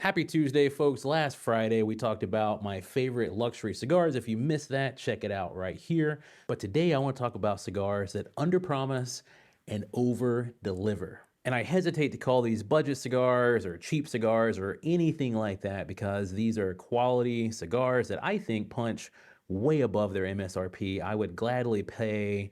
Happy Tuesday, folks. Last Friday, we talked about my favorite luxury cigars. If you missed that, check it out right here. But today, I want to talk about cigars that underpromise and over-deliver. And I hesitate to call these budget cigars or cheap cigars or anything like that because these are quality cigars that I think punch way above their MSRP. I would gladly pay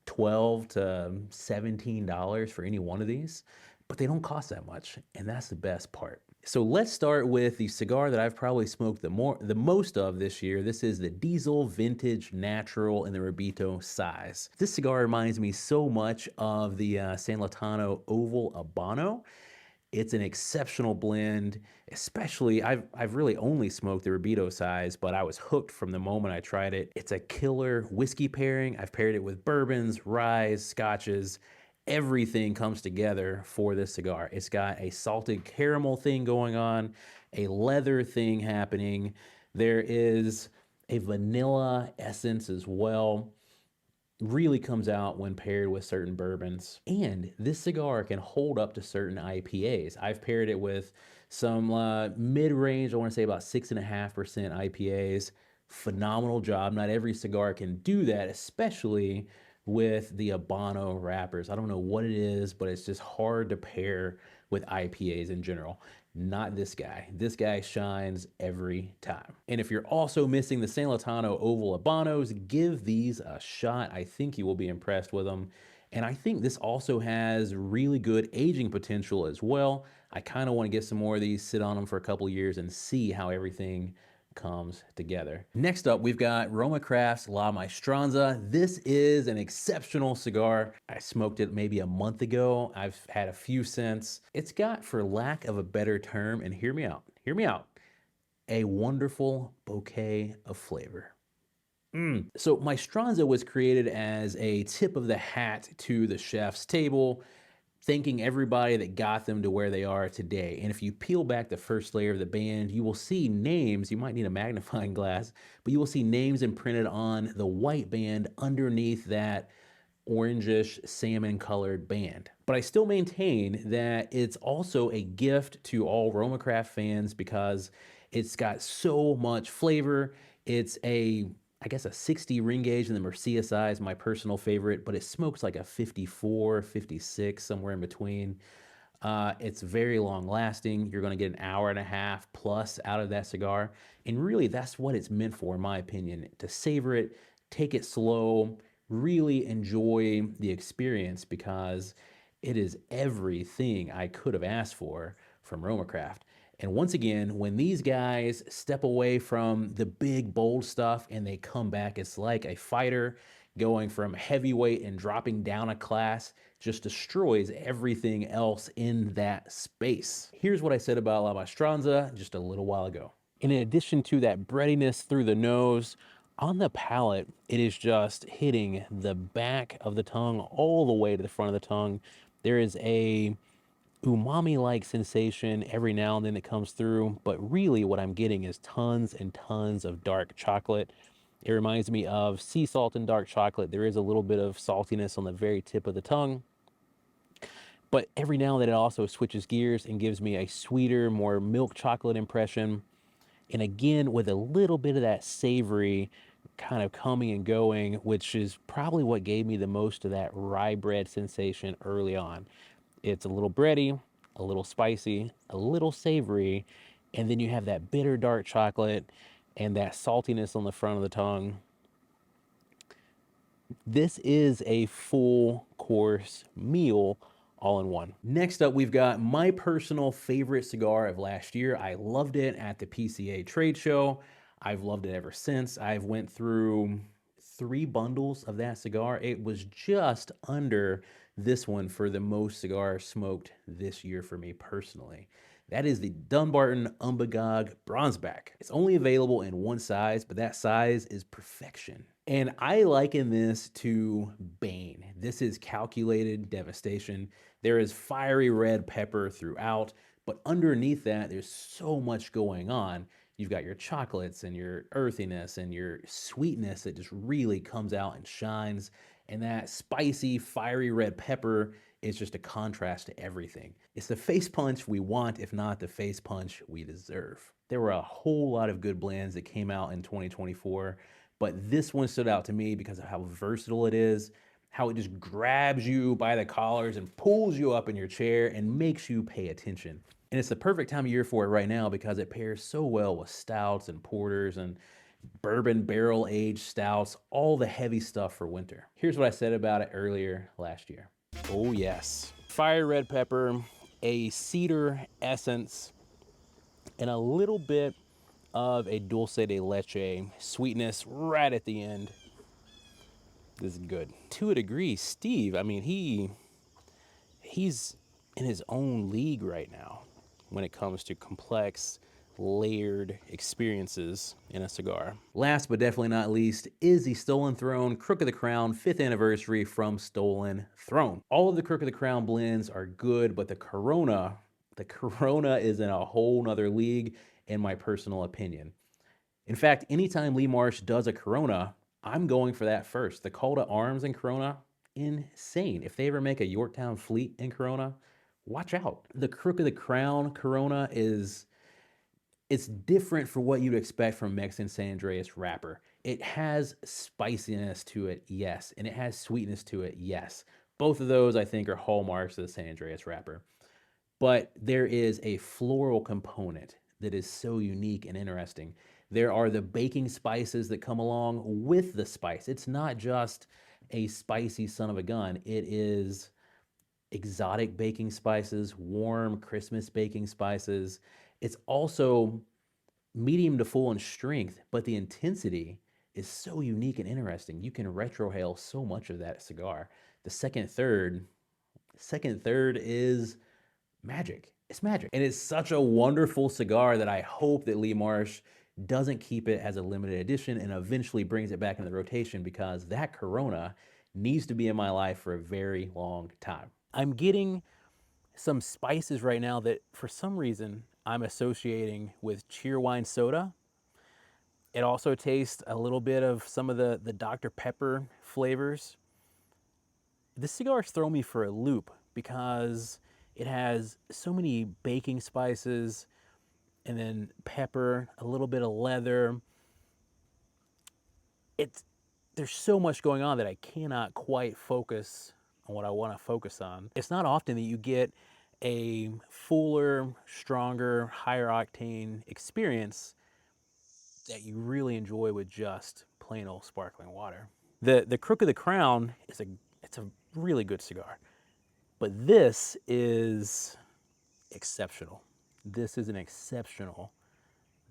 $12 to $17 for any one of these, but they don't cost that much, and that's the best part. So let's start with the cigar that I've probably smoked the most of this year. This is the Diesel Vintage Natural in the Rabito size. This cigar reminds me so much of the San Latano Oval Habano. It's an exceptional blend, especially I've really only smoked the Rabito size, but I was hooked from the moment I tried it. It's a killer whiskey pairing. I've paired it with bourbons, ryes, scotches. Everything comes together for this cigar. It's got a salted caramel thing going on, a leather thing happening. There is a vanilla essence as well. Really comes out when paired with certain bourbons. And this cigar can hold up to certain IPAs. I've paired it with some mid-range, I want to say about 6.5% IPAs. Phenomenal job. Not every cigar can do that, especially with the Habano wrappers. I don't know what it is, but it's just hard to pair with IPAs in general. Not this guy. This guy shines every time. And if you're also missing the San Latano Oval Habanos, give these a shot. I think you will be impressed with them. And I think this also has really good aging potential as well. I kind of want to get some more of these, sit on them for a couple years and see how everything comes together. Next up, we've got RoMa Craft's La Maestranza. This is an exceptional cigar. I smoked it maybe a month ago. I've had a few since. It's got, for lack of a better term, and hear me out, a wonderful bouquet of flavor. So Maestranza was created as a tip of the hat to the chef's table, thanking everybody that got them to where they are today. And if you peel back the first layer of the band, you will see names. You might need a magnifying glass, but you will see names imprinted on the white band underneath that orangish salmon colored band. But I still maintain that it's also a gift to all RoMa Craft fans because it's got so much flavor. It's I guess a 60 ring gauge, and the Murcia size, my personal favorite, but it smokes like a 54, 56, somewhere in between. It's very long lasting. You're going to get an hour and a half plus out of that cigar. And really, that's what it's meant for, in my opinion, to savor it, take it slow, really enjoy the experience because it is everything I could have asked for from RoMa Craft. And once again, when these guys step away from the big, bold stuff and they come back, it's like a fighter going from heavyweight and dropping down a class just destroys everything else in that space. Here's what I said about La Maestranza just a little while ago. In addition to that breadiness through the nose, on the palate, it is just hitting the back of the tongue all the way to the front of the tongue. There is a umami-like sensation every now and then that comes through, but really what I'm getting is tons and tons of dark chocolate. It reminds me of sea salt and dark chocolate. There is a little bit of saltiness on the very tip of the tongue, but every now and then it also switches gears and gives me a sweeter, more milk chocolate impression. And again, with a little bit of that savory kind of coming and going, which is probably what gave me the most of that rye bread sensation early on. It's a little bready, a little spicy, a little savory, and then you have that bitter dark chocolate and that saltiness on the front of the tongue. This is a full course meal all in one. Next up, we've got my personal favorite cigar of last year. I loved it at the PCA trade show. I've loved it ever since. I've went through 3 bundles of that cigar. It was just under this one for the most cigars smoked this year for me personally. That is the Dunbarton Umbagog Bronzeback. It's only available in one size, but that size is perfection. And I liken this to Bane. This is calculated devastation. There is fiery red pepper throughout, but underneath that, there's so much going on. You've got your chocolates and your earthiness and your sweetness that just really comes out and shines. And that spicy, fiery red pepper It's just a contrast to everything. It's the face punch we want, if not the face punch we deserve. There were a whole lot of good blends that came out in 2024, but this one stood out to me because of how versatile it is, how it just grabs you by the collars and pulls you up in your chair and makes you pay attention. And it's the perfect time of year for it right now because it pairs so well with stouts and porters and bourbon barrel aged stouts, all the heavy stuff for winter. Here's what I said about it earlier last year. Oh yes, fire red pepper, a cedar essence, and a little bit of a dulce de leche sweetness right at the end. This is good. To a degree, Steve, I mean, he's in his own league right now when it comes to complex, layered experiences in a cigar. Last but definitely not least is the Stolen Throne Crook of the Crown 5th anniversary from Stolen Throne. All of the Crook of the Crown blends are good, but the Corona is in a whole nother league in my personal opinion. In fact, anytime Lee Marsh does a Corona, I'm going for that first. The call to arms in Corona, insane. If they ever make a Yorktown Fleet in Corona, watch out. The Crook of the Crown Corona it's different for what you'd expect from Mexican San Andreas wrapper. It has spiciness to it, yes, and it has sweetness to it, yes. Both of those, I think, are hallmarks of the San Andreas wrapper. But there is a floral component that is so unique and interesting. There are the baking spices that come along with the spice. It's not just a spicy son of a gun. It is exotic baking spices, warm Christmas baking spices. It's also medium to full in strength, but the intensity is so unique and interesting. You can retrohale so much of that cigar. The second third is magic. It's magic. And it's such a wonderful cigar that I hope that Lee Marsh doesn't keep it as a limited edition and eventually brings it back into the rotation, because that Corona needs to be in my life for a very long time. I'm getting some spices right now that for some reason I'm associating with Cheerwine soda. It also tastes a little bit of some of the Dr. Pepper flavors. This cigar's thrown me for a loop because it has so many baking spices and then pepper, a little bit of leather. There's so much going on that I cannot quite focus on what I want to focus on. It's not often that you get a fuller, stronger, higher octane experience that you really enjoy with just plain old sparkling water. The Crook of the Crown is it's a really good cigar, but this is exceptional. This is an exceptional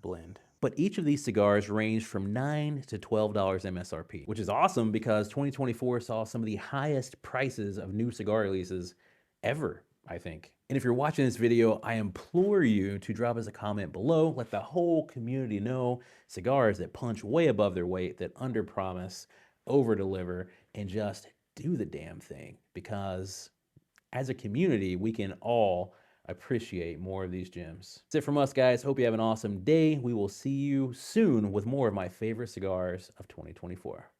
blend. But each of these cigars range from $9 to $12 MSRP, which is awesome because 2024 saw some of the highest prices of new cigar releases ever, I think. And if you're watching this video, I implore you to drop us a comment below. Let the whole community know cigars that punch way above their weight, that underpromise, overdeliver, and just do the damn thing. Because as a community, we can all appreciate more of these gems. That's it from us, guys. Hope you have an awesome day. We will see you soon with more of my favorite cigars of 2024.